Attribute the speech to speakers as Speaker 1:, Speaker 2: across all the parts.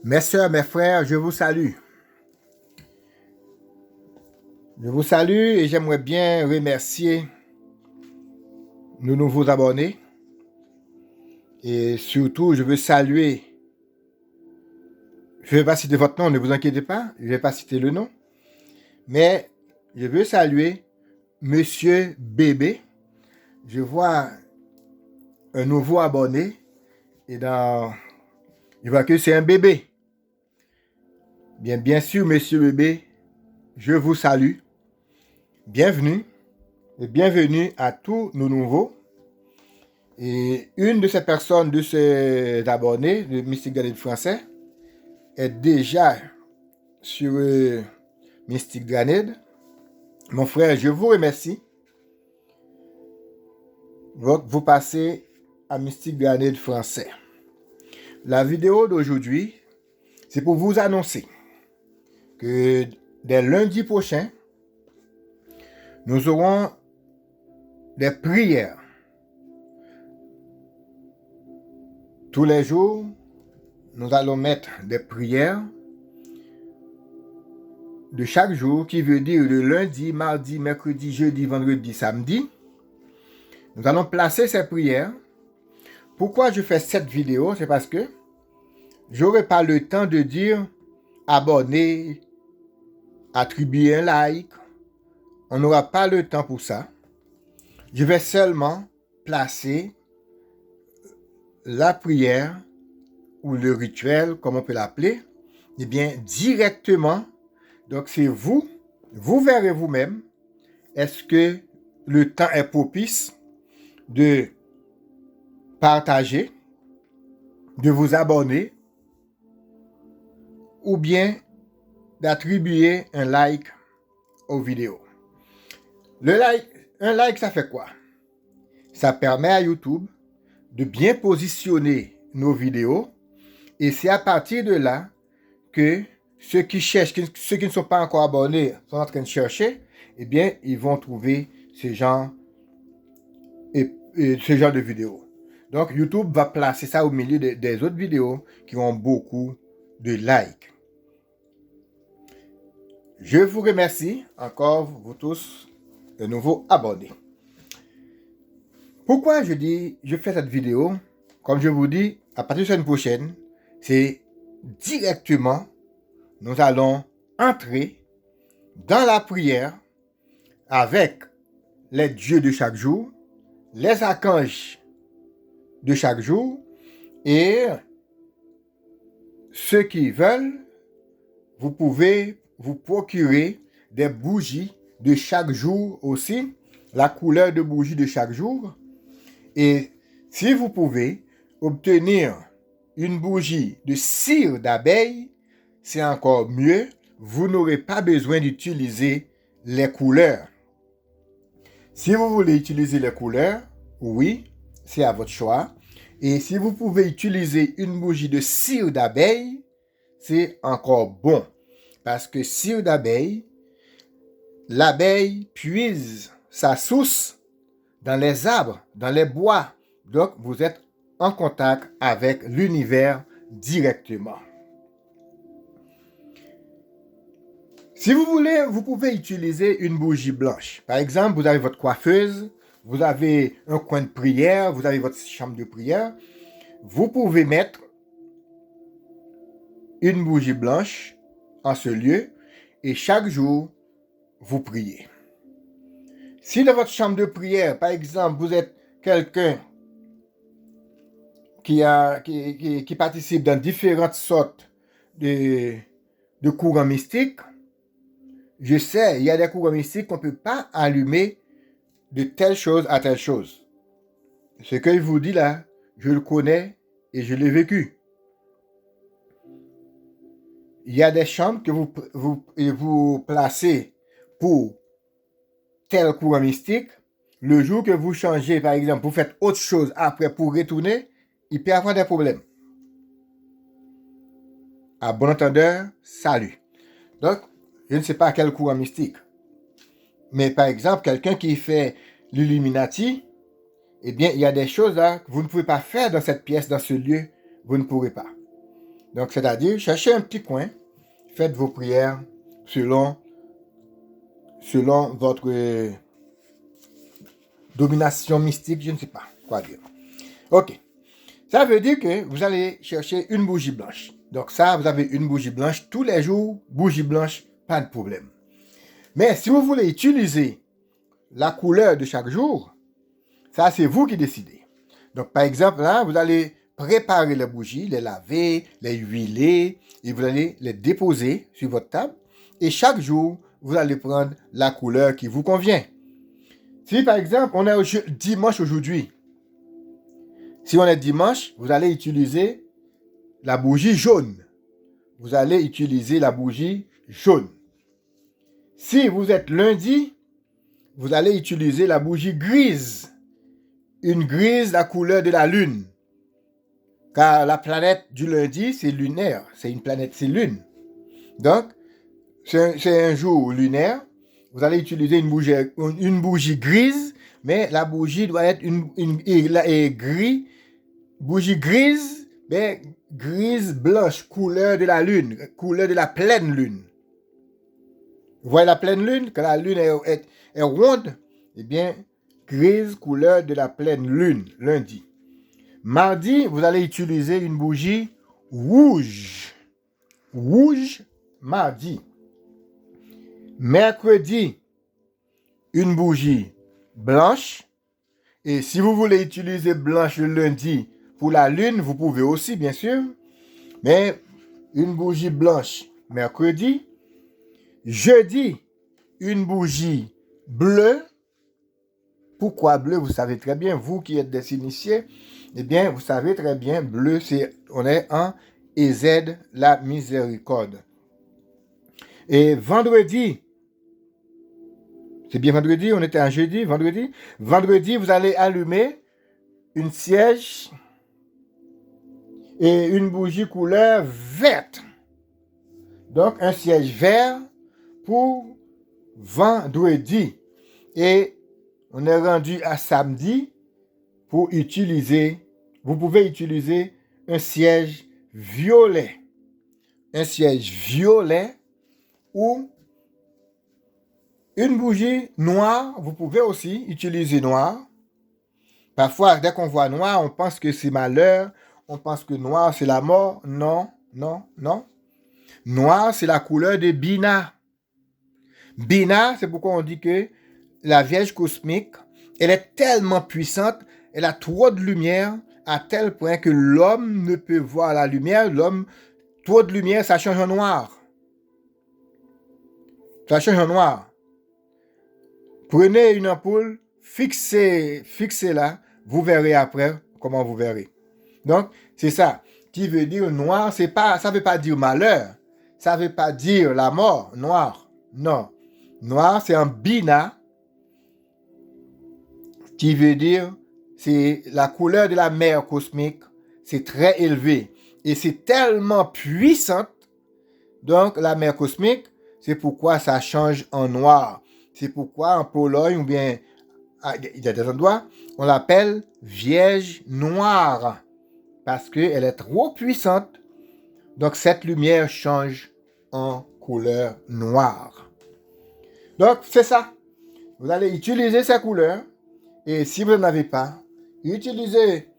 Speaker 1: Mes sœurs, mes frères, je vous salue. Je vous salue et j'aimerais bien remercier nos nouveaux abonnés. Et surtout, je veux saluer, je ne vais pas citer votre nom, ne vous inquiétez pas, je ne vais pas citer le nom, mais je veux saluer Monsieur Bébé. Je vois un nouveau abonné et je vois que c'est un bébé. Bien sûr, Monsieur Bébé, je vous salue. Bienvenue et bienvenue à tous nos nouveaux. Et une de ces personnes, de ces abonnés de Mystic Granade français, est déjà sur Mystic Granade. Mon frère, je vous remercie. Vous passez à Mystic Granade français. La vidéo d'aujourd'hui, c'est pour vous annoncer que dès lundi prochain, nous aurons des prières. Tous les jours, nous allons mettre des prières de chaque jour, qui veut dire le lundi, mardi, mercredi, jeudi, vendredi, samedi. Nous allons placer ces prières. Pourquoi je fais cette vidéo? C'est parce que j'aurai pas le temps de dire abonner, attribuer un like. On n'aura pas le temps pour ça. Je vais seulement placer la prière ou le rituel, comme on peut l'appeler, eh bien, directement. Donc, c'est vous verrez vous-même, est-ce que le temps est propice de partager, de vous abonner, ou bien d'attribuer un like aux vidéos. Un like, ça fait quoi? Ça permet à YouTube de bien positionner nos vidéos, et c'est à partir de là que ceux qui cherchent, ceux qui ne sont pas encore abonnés, sont en train de chercher, eh bien, ils vont trouver ce genre de vidéos. Donc, YouTube va placer ça au milieu des autres vidéos qui ont beaucoup de likes. Je vous remercie encore, vous tous, de nouveau abonnés. Pourquoi je fais cette vidéo? Comme je vous dis, à partir de la semaine prochaine, c'est directement, nous allons entrer dans la prière avec les dieux de chaque jour, les archanges de chaque jour, et ceux qui veulent, vous pouvez vous procurer des bougies de chaque jour aussi, la couleur de bougie de chaque jour. Et si vous pouvez obtenir une bougie de cire d'abeille, c'est encore mieux. Vous n'aurez pas besoin d'utiliser les couleurs. Si vous voulez utiliser les couleurs, oui, c'est à votre choix. Et si vous pouvez utiliser une bougie de cire d'abeille, c'est encore bon. Parce que cire d'abeille, l'abeille puise sa source dans les arbres, dans les bois. Donc, vous êtes en contact avec l'univers directement. Si vous voulez, vous pouvez utiliser une bougie blanche. Par exemple, vous avez votre coiffeuse, vous avez un coin de prière, vous avez votre chambre de prière. Vous pouvez mettre une bougie blanche en ce lieu et chaque jour, vous priez. Si dans votre chambre de prière, par exemple, vous êtes quelqu'un qui participe dans différentes sortes de courants mystiques, je sais, il y a des courants mystiques qu'on ne peut pas allumer de telle chose à telle chose. Ce que je vous dis là, je le connais et je l'ai vécu. Il y a des chambres que vous placez pour tel courant mystique. Le jour que vous changez, par exemple, vous faites autre chose après pour retourner, il peut y avoir des problèmes. À bon entendeur, salut. Donc, je ne sais pas quel courant mystique. Mais par exemple, quelqu'un qui fait l'Illuminati, eh bien, il y a des choses là que vous ne pouvez pas faire dans cette pièce, dans ce lieu, vous ne pourrez pas. Donc, c'est-à-dire, cherchez un petit coin, faites vos prières selon votre domination mystique, je ne sais pas quoi dire. Ok. Ça veut dire que vous allez chercher une bougie blanche. Donc ça, vous avez une bougie blanche tous les jours, bougie blanche, pas de problème. Mais si vous voulez utiliser la couleur de chaque jour, ça c'est vous qui décidez. Donc par exemple, là, vous allez préparer les bougies, les laver, les huiler, et vous allez les déposer sur votre table. Et chaque jour, vous allez prendre la couleur qui vous convient. Si par exemple, on est dimanche aujourd'hui, si on est dimanche, vous allez utiliser la bougie jaune. Vous allez utiliser la bougie jaune. Si vous êtes lundi, vous allez utiliser la bougie grise. Une grise, la couleur de la lune. Car la planète du lundi, c'est lunaire. C'est une planète, c'est lune. Donc, c'est un jour lunaire. Vous allez utiliser une bougie grise, mais la bougie doit être gris. Bougie grise, mais grise blanche, couleur de la lune, couleur de la pleine lune. Vous voyez la pleine lune, quand la lune est ronde, eh bien, grise, couleur de la pleine lune, lundi. Mardi, vous allez utiliser une bougie rouge. Rouge, mardi. Mercredi, une bougie blanche. Et si vous voulez utiliser blanche le lundi pour la lune, vous pouvez aussi, bien sûr. Mais une bougie blanche mercredi. Jeudi, une bougie bleue. Pourquoi bleu? Vous savez très bien, vous qui êtes des initiés, eh bien, vous savez très bien, bleu, on est en EZ, la miséricorde. Et vendredi, c'est bien vendredi, on était en jeudi, vendredi. Vendredi, vous allez allumer une cierge et une bougie couleur verte. Donc, un cierge vert pour vendredi. Et on est rendu à samedi pour utiliser, vous pouvez utiliser un cierge violet. Un cierge violet ou une bougie noire, vous pouvez aussi utiliser noir. Parfois, dès qu'on voit noir, on pense que c'est malheur, on pense que noir, c'est la mort. Non, non, non. Noir, c'est la couleur de Bina. Bina, c'est pourquoi on dit que la Vierge cosmique, elle est tellement puissante, elle a trop de lumière, à tel point que l'homme ne peut voir la lumière. L'homme, trop de lumière, ça change en noir. Ça change en noir. Prenez une ampoule, fixez-la, vous verrez après comment vous verrez. Donc, c'est ça. Qui veut dire noir, ça ne veut pas dire malheur. Ça ne veut pas dire la mort, noir. Non. Noir, c'est un bina, qui veut dire, c'est la couleur de la mer cosmique. C'est très élevé. Et c'est tellement puissante. Donc, la mer cosmique, c'est pourquoi ça change en noir. C'est pourquoi en Pologne, ou bien, il y a des endroits, on l'appelle Vierge noire. Parce qu'elle est trop puissante. Donc, cette lumière change en couleur noire. Donc, c'est ça. Vous allez utiliser ces couleurs. Et si vous n'en avez pas, utilisez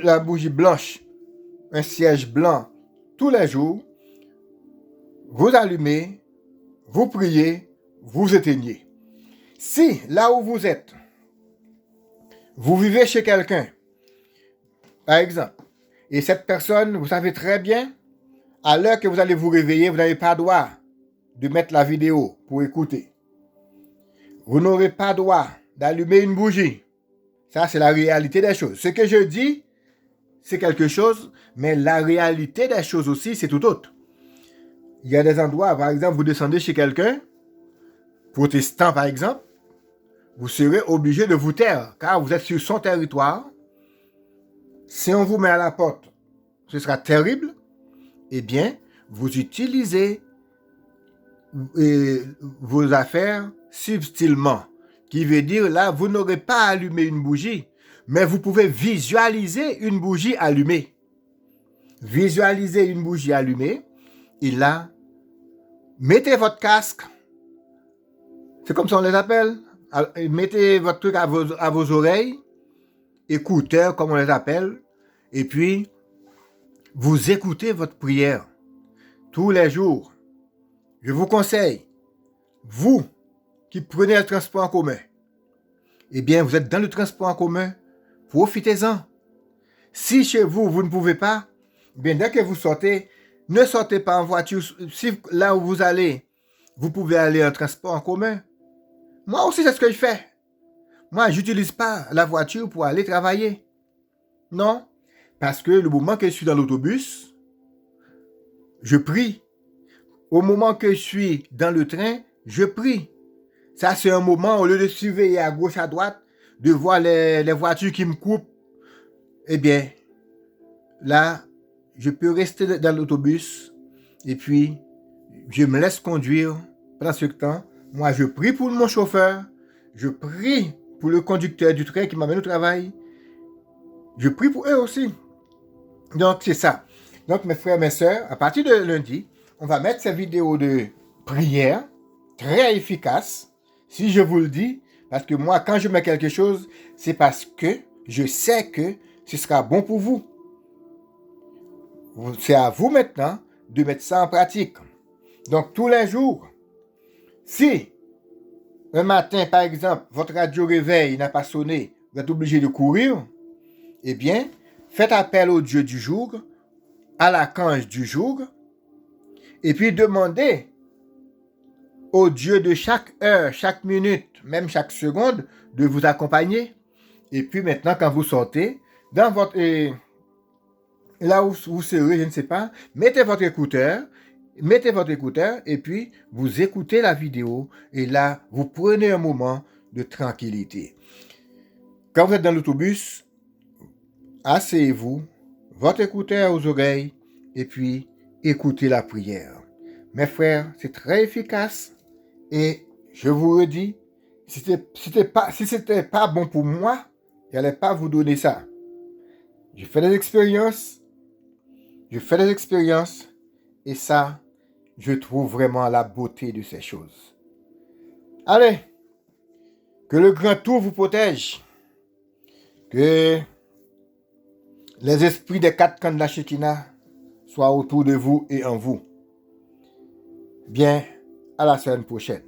Speaker 1: la bougie blanche, un cierge blanc tous les jours. Vous allumez, vous priez, vous éteignez. Si, là où vous êtes, vous vivez chez quelqu'un, par exemple, et cette personne, vous savez très bien, à l'heure que vous allez vous réveiller, vous n'avez pas droit de mettre la vidéo pour écouter. Vous n'aurez pas droit d'allumer une bougie. Ça, c'est la réalité des choses. Ce que je dis, c'est quelque chose, mais la réalité des choses aussi, c'est tout autre. Il y a des endroits, par exemple, vous descendez chez quelqu'un, protestant par exemple, vous serez obligé de vous taire, car vous êtes sur son territoire. Si on vous met à la porte, ce sera terrible. Eh bien, vous utilisez vos affaires subtilement, qui veut dire là, vous n'aurez pas allumé une bougie, mais vous pouvez visualiser une bougie allumée. visualisez une bougie allumée. Et là, mettez votre casque. C'est comme ça on les appelle. Mettez votre truc à vos oreilles. Écouteurs, comme on les appelle. Et puis, vous écoutez votre prière tous les jours. Je vous conseille, vous qui prenez le transport en commun, eh bien, vous êtes dans le transport en commun, profitez-en. Si chez vous, vous ne pouvez pas, bien, dès que vous sortez, ne sortez pas en voiture. Si là où vous allez, vous pouvez aller en transport en commun. Moi aussi, c'est ce que je fais. Moi, je n'utilise pas la voiture pour aller travailler. Non, parce que le moment que je suis dans l'autobus, je prie. Au moment que je suis dans le train, je prie. Ça, c'est un moment, au lieu de surveiller à gauche, à droite, de voir les voitures qui me coupent, eh bien, là, je peux rester dans l'autobus et puis je me laisse conduire pendant ce temps. Moi, je prie pour mon chauffeur, je prie pour le conducteur du train qui m'amène au travail. Je prie pour eux aussi. Donc, c'est ça. Donc, mes frères, mes sœurs, à partir de lundi, on va mettre ces vidéos de prière très efficaces. Si je vous le dis, parce que moi, quand je mets quelque chose, c'est parce que je sais que ce sera bon pour vous. C'est à vous maintenant de mettre ça en pratique. Donc, tous les jours, si un matin, par exemple, votre radio réveil n'a pas sonné, vous êtes obligé de courir, eh bien, faites appel au Dieu du jour, à l'archange du jour, et puis demandez au Dieu de chaque heure, chaque minute, même chaque seconde, de vous accompagner. Et puis maintenant, quand vous sortez, dans votre là où vous serez, je ne sais pas, mettez votre écouteur et puis vous écoutez la vidéo et là, vous prenez un moment de tranquillité. Quand vous êtes dans l'autobus, asseyez-vous, votre écouteur aux oreilles et puis écoutez la prière. Mes frères, c'est très efficace et je vous redis, si c'était pas bon pour moi, je n'allais pas vous donner ça. Je fais des expériences et ça, je trouve vraiment la beauté de ces choses. Allez, que le grand tour vous protège, que les esprits des quatre camps de la Shekinah soient autour de vous et en vous. Bien, à la semaine prochaine.